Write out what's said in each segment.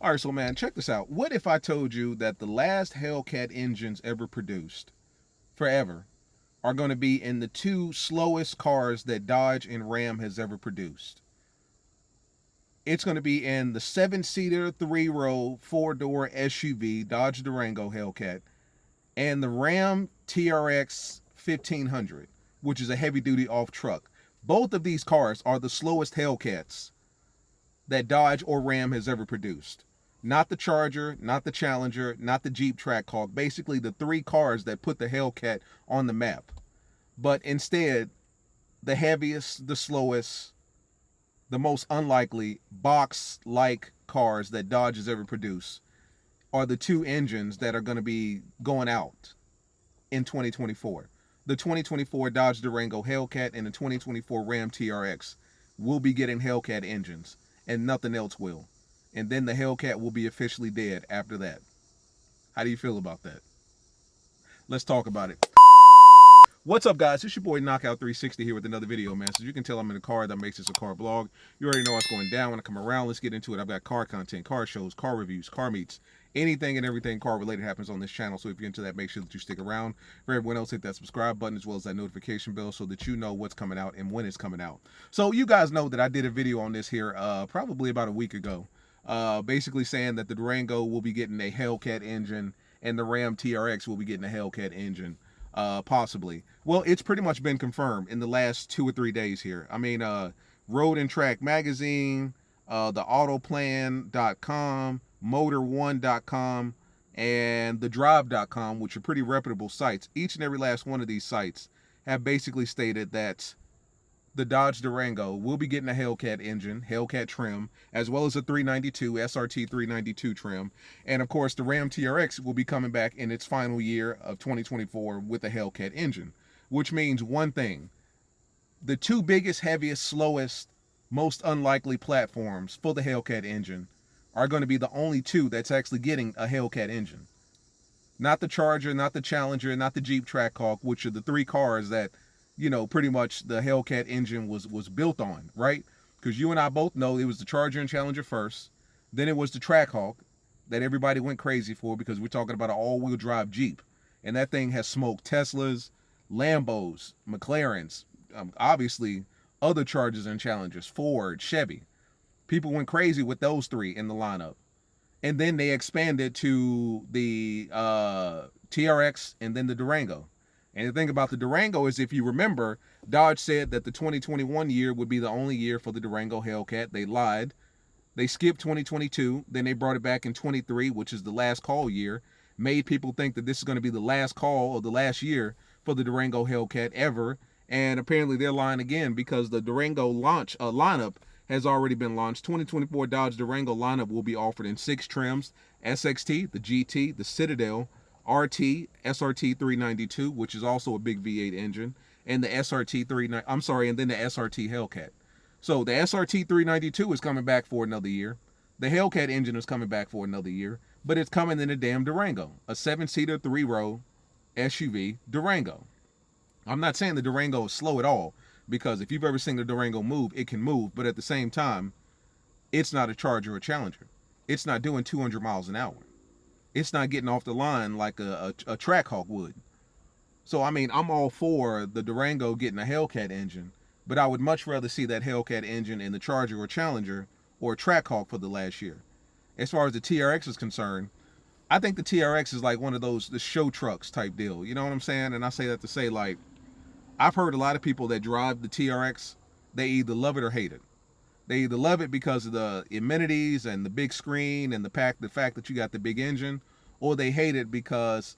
All right, so man, check this out. What if I told you that the last Hellcat engines ever produced, forever, are going to be in the two slowest cars that Dodge and Ram has ever produced? It's going to be in the 7-seater, 3-row, 4-door SUV Dodge Durango Hellcat and the Ram TRX 1500, which is a heavy-duty off truck. Both of these cars are the slowest Hellcats that Dodge or Ram has ever produced. Not the Charger, not the Challenger, not the Jeep Trackhawk. Basically, the three cars that put the Hellcat on the map. But instead, the heaviest, the slowest, the most unlikely box-like cars that Dodge has ever produced are the two engines that are going to be going out in 2024. The 2024 Dodge Durango Hellcat and the 2024 Ram TRX will be getting Hellcat engines, and nothing else will. And then the Hellcat will be officially dead after that. How do you feel about that? Let's talk about it. What's up, guys? It's your boy Knockout360 here with another video, man. So you can tell I'm in a car. That makes this a car vlog. You already know what's going down when I come around. Let's get into it. I've got car content, car shows, car reviews, car meets. Anything and everything car related happens on this channel. So if you're into that, make sure that you stick around. For everyone else, hit that subscribe button as well as that notification bell so that you know what's coming out and when it's coming out. So you guys know that I did a video on this here probably about a week ago. Basically saying that the Durango will be getting a Hellcat engine and the Ram TRX will be getting a Hellcat engine. Possibly. Well, it's pretty much been confirmed in the last 2 or 3 days here. I mean, Road and Track Magazine, the Autoplan.com, Motor1.com, and thedrive.com, which are pretty reputable sites. Each and every last one of these sites have basically stated that the Dodge Durango will be getting a Hellcat engine, Hellcat trim, as well as a 392, SRT 392 trim. And of course, the Ram TRX will be coming back in its final year of 2024 with a Hellcat engine, which means one thing. The two biggest, heaviest, slowest, most unlikely platforms for the Hellcat engine are going to be the only two that's actually getting a Hellcat engine. Not the Charger, not the Challenger, not the Jeep Trackhawk, which are the three cars that, you know, pretty much the Hellcat engine was built on, right? Because you and I both know it was the Charger and Challenger first. Then it was the Trackhawk that everybody went crazy for because we're talking about an all-wheel drive Jeep. And that thing has smoked Teslas, Lambos, McLarens, obviously other Chargers and Challengers, Ford, Chevy. People went crazy with those three in the lineup. And then they expanded to the TRX and then the Durango. And the thing about the Durango is, if you remember, Dodge said that the 2021 year would be the only year for the Durango Hellcat. They lied. They skipped 2022. Then they brought it back in 23, which is the last call year. Made people think that this is going to be the last call or the last year for the Durango Hellcat ever. And apparently they're lying again because the Durango launch lineup has already been launched. 2024 Dodge Durango lineup will be offered in 6 trims: SXT, the GT, the Citadel, RT, SRT 392, which is also a big V8 engine, and the SRT 39. I'm sorry, and then the SRT Hellcat. So the SRT 392 is coming back for another year. The Hellcat engine is coming back for another year, but it's coming in a damn Durango, a 7-seater, 3-row SUV Durango. I'm not saying the Durango is slow at all, because if you've ever seen the Durango move, it can move, but at the same time, it's not a Charger or Challenger. It's not doing 200 miles an hour. It's not getting off the line like a Trackhawk would. So, I mean, I'm all for the Durango getting a Hellcat engine, but I would much rather see that Hellcat engine in the Charger or Challenger or Trackhawk for the last year. As far as the TRX is concerned, I think the TRX is like one of those the show trucks type deal. You know what I'm saying? And I say that to say, like, I've heard a lot of people that drive the TRX, they either love it or hate it. They either love it because of the amenities and the big screen and the fact that you got the big engine, or they hate it because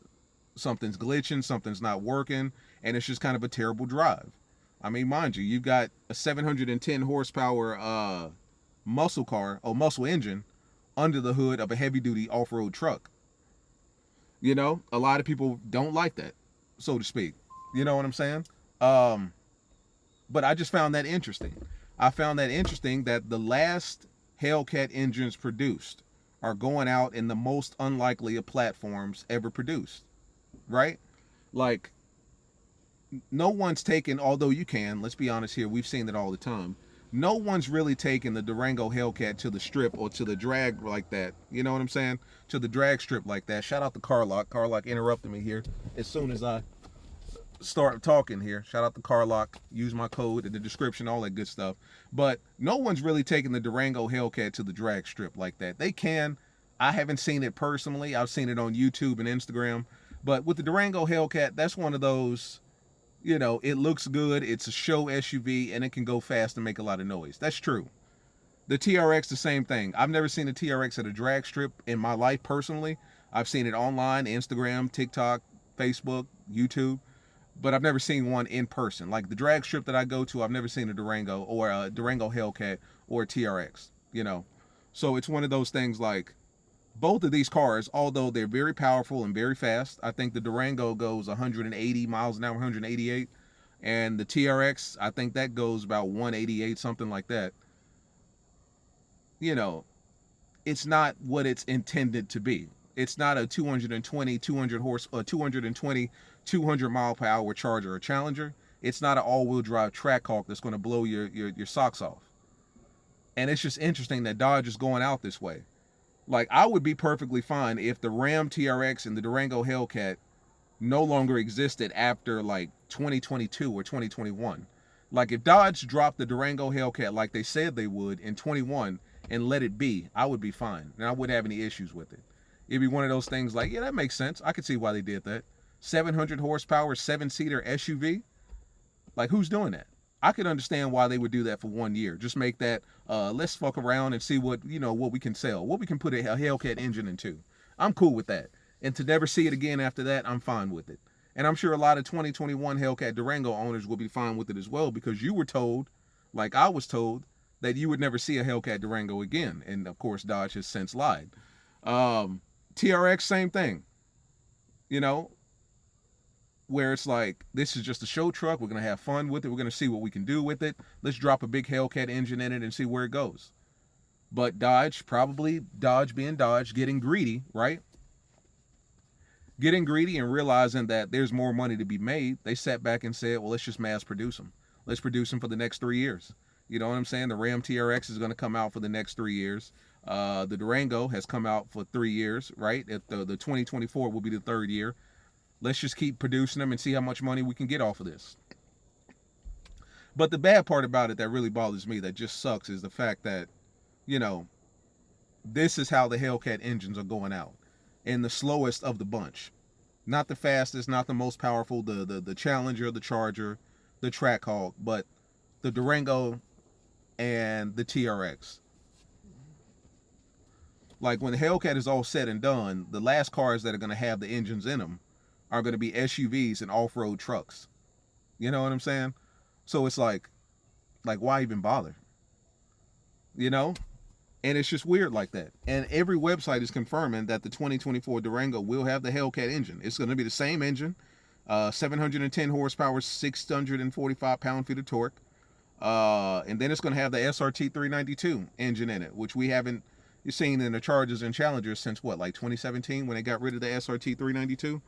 something's glitching, something's not working, and it's just kind of a terrible drive. I mean, mind you, you've got a 710 horsepower muscle car or muscle engine under the hood of a heavy-duty off-road truck. You know, a lot of people don't like that, so to speak. You know what I'm saying? But I just found that interesting. I found that interesting that the last Hellcat engines produced are going out in the most unlikely of platforms ever produced, right? Like, no one's taken, although you can, let's be honest here, we've seen it all the time. no one's really taking the Durango Hellcat to the strip or to the drag like that. You know what I'm saying? To the drag strip like that. Shout out to CarLock. CarLock interrupted me here as soon as I start talking here. Shout out to CarLock. Use my code in the description, all that good stuff. But no one's really taking the Durango Hellcat to the drag strip like that. They can. I haven't seen it personally. I've seen it on YouTube and Instagram. But with the Durango Hellcat, that's one of those, you know, it looks good. It's a show SUV and it can go fast and make a lot of noise. That's true. The TRX, the same thing. I've never seen a TRX at a drag strip in my life personally. I've seen it online, Instagram, TikTok, Facebook, YouTube, but I've never seen one in person. Like the drag strip that I go to, I've never seen a Durango or a Durango Hellcat or a TRX, you know. So it's one of those things like both of these cars, although they're very powerful and very fast, I think the Durango goes 180 miles an hour, 188. And the TRX, I think that goes about 188, something like that. You know, it's not what it's intended to be. It's not a 220, 200 horse, or 220, 200 mile per hour Charger or Challenger. It's not an all-wheel drive Trackhawk that's going to blow your socks off. And it's just interesting that Dodge is going out this way. Like, I would be perfectly fine if the Ram TRX and the Durango Hellcat no longer existed after like 2022 or 2021. Like, if Dodge dropped the Durango Hellcat like they said they would in 21 and let it be, I would be fine. And I wouldn't have any issues with it. It'd be one of those things like, yeah, that makes sense. I could see why they did that. 700 horsepower, 7-seater SUV. Like, who's doing that? I could understand why they would do that for 1 year. Just make that, let's fuck around and see what, you know, what we can sell, what we can put a Hellcat engine into. I'm cool with that. And to never see it again after that, I'm fine with it. And I'm sure a lot of 2021 Hellcat Durango owners will be fine with it as well, because you were told, like I was told, that you would never see a Hellcat Durango again. And of course, Dodge has since lied. TRX, same thing. You know, where it's like, this is just a show truck. We're going to have fun with it. We're going to see what we can do with it. Let's drop a big Hellcat engine in it and see where it goes. But Dodge, probably Dodge being Dodge, getting greedy, right? Getting greedy and realizing that there's more money to be made, they sat back and said, well, let's just mass produce them. Let's produce them for the next 3 years. You know what I'm saying? The Ram TRX is going to come out for the next 3 years. The Durango has come out for 3 years, right? The 2024 will be the 3rd year. Let's just keep producing them and see how much money we can get off of this. But the bad part about it that really bothers me, that just sucks, is the fact that, you know, this is how the Hellcat engines are going out. And the slowest of the bunch. Not the fastest, not the most powerful, the Challenger, the Charger, the Trackhawk, but the Durango and the TRX. Like, when the Hellcat is all said and done, the last cars that are going to have the engines in them are going to be SUVs and off-road trucks. You know what I'm saying? So it's like why even bother? You know? And it's just weird like that. And every website is confirming that the 2024 Durango will have the Hellcat engine. It's going to be the same engine, 710 horsepower, 645 pound-feet of torque. And then it's going to have the SRT 392 engine in it, which we haven't seen in the Chargers and Challengers since what, like 2017, when they got rid of the SRT 392.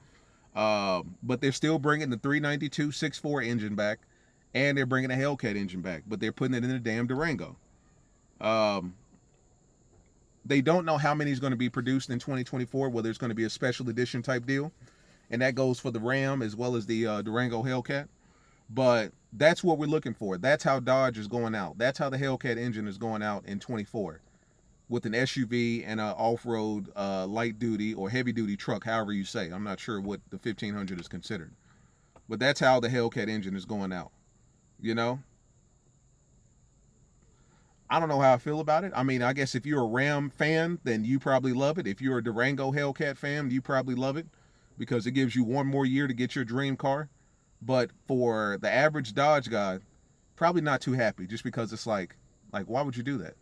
But they're still bringing the 392 6.4 engine back, and they're bringing a Hellcat engine back, but they're putting it in the damn Durango. They don't know how many is going to be produced in 2024, whether it's going to be a special edition type deal, and that goes for the Ram as well as the Durango Hellcat. But that's what we're looking for. That's how Dodge is going out. That's how the Hellcat engine is going out in 24, with an SUV and an off-road light duty or heavy duty truck, however you say. I'm not sure what the 1500 is considered, but that's how the Hellcat engine is going out. You know, I don't know how I feel about it. I mean, I guess if you're a Ram fan, then you probably love it. If you're a Durango Hellcat fan, you probably love it because it gives you 1 more year to get your dream car. But for the average Dodge guy, probably not too happy, just because it's like why would you do that?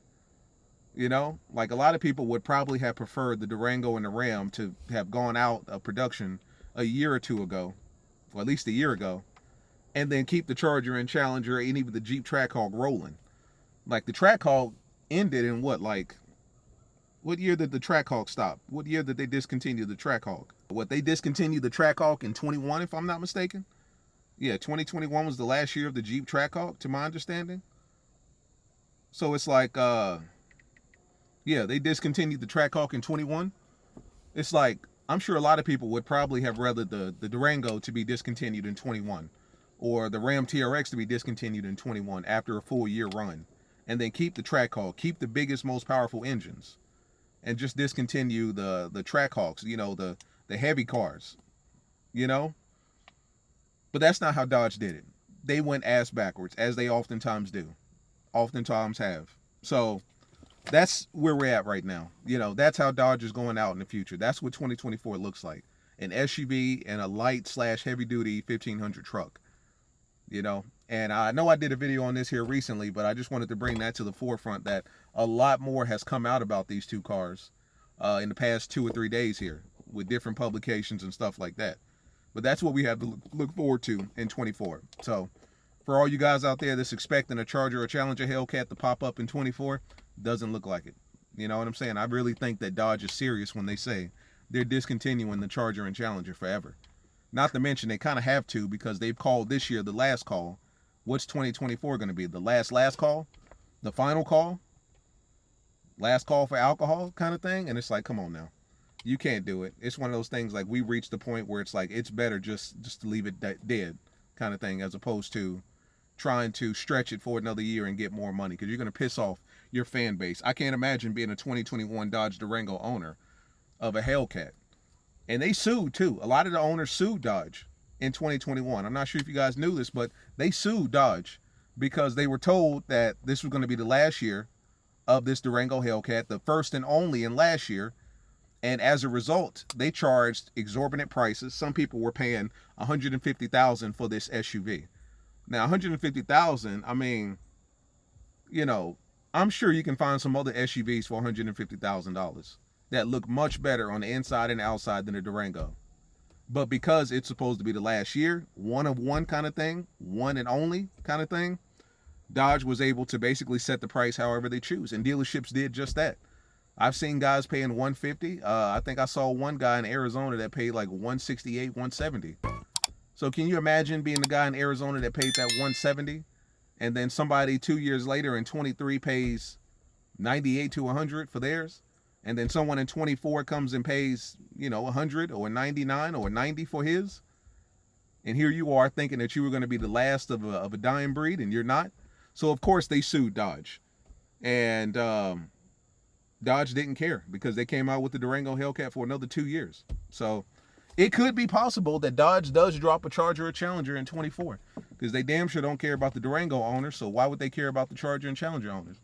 You know, like, a lot of people would probably have preferred the Durango and the Ram to have gone out of production a year or two ago, or at least a year ago, and then keep the Charger and Challenger and even the Jeep Trackhawk rolling. Like, the Trackhawk ended in what year did the Trackhawk stop? What year did they discontinue the Trackhawk? They discontinued the Trackhawk in 21, if I'm not mistaken. Yeah, 2021 was the last year of the Jeep Trackhawk, to my understanding. So it's like, yeah, they discontinued the Trackhawk in 21. It's like, I'm sure a lot of people would probably have rather the Durango to be discontinued in 21, or the Ram TRX to be discontinued in 21 after a full year run, and then keep the Trackhawk, keep the biggest, most powerful engines, and just discontinue the Trackhawks, you know, the heavy cars, you know. But that's not how Dodge did it. They went ass backwards, as they oftentimes do, oftentimes have. So that's where we're at right now. You know, that's how Dodge is going out in the future. That's what 2024 looks like. An SUV and a light slash heavy duty 1500 truck, you know. And I know I did a video on this here recently, but I just wanted to bring that to the forefront that a lot more has come out about these two cars in the past 2 or 3 days here with different publications and stuff like that. But that's what we have to look forward to in 24. So for all you guys out there that's expecting a Charger or Challenger Hellcat to pop up in 24, doesn't look like it. You know what I'm saying? I really think that Dodge is serious when they say they're discontinuing the Charger and Challenger forever. Not to mention they kind of have to, because they've called this year the last call. What's 2024 going to be? The last call? The final call? Last call for alcohol kind of thing? And it's like, come on now. You can't do it. It's one of those things like we reached the point where it's like it's better just to leave it dead kind of thing, as opposed to trying to stretch it for another year and get more money, because you're going to piss off your fan base. I can't imagine being a 2021 Dodge Durango owner of a Hellcat. And they sued too. A lot of the owners sued Dodge in 2021. I'm not sure if you guys knew this, but they sued Dodge because they were told that this was going to be the last year of this Durango Hellcat, the first and only in last year. And as a result, they charged exorbitant prices. Some people were paying $150,000 for this SUV. Now, $150,000, I mean, you know, I'm sure you can find some other SUVs for $150,000 that look much better on the inside and outside than a Durango. But because it's supposed to be the last year, one of one kind of thing, one and only kind of thing, Dodge was able to basically set the price however they choose. And dealerships did just that. I've seen guys paying $150. I think I saw one guy in Arizona that paid like $168, $170. So can you imagine being the guy in Arizona that paid that $170, and then somebody 2 years later in 23 pays $98 to $100 for theirs, and then someone in 24 comes and pays, you know, $100 or $99 or $90 for his, and here you are thinking that you were going to be the last of a dying breed, and you're not. So of course they sued Dodge, and Dodge didn't care because they came out with the Durango Hellcat for another 2 years. So it could be possible that Dodge does drop a Charger or Challenger in 24, because they damn sure don't care about the Durango owners. So why would they care about the Charger and Challenger owners?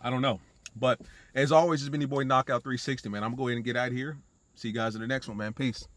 I don't know. But as always, it's been your boy Knockout 360, man. I'm going to go ahead and get out of here. See you guys in the next one, man. Peace.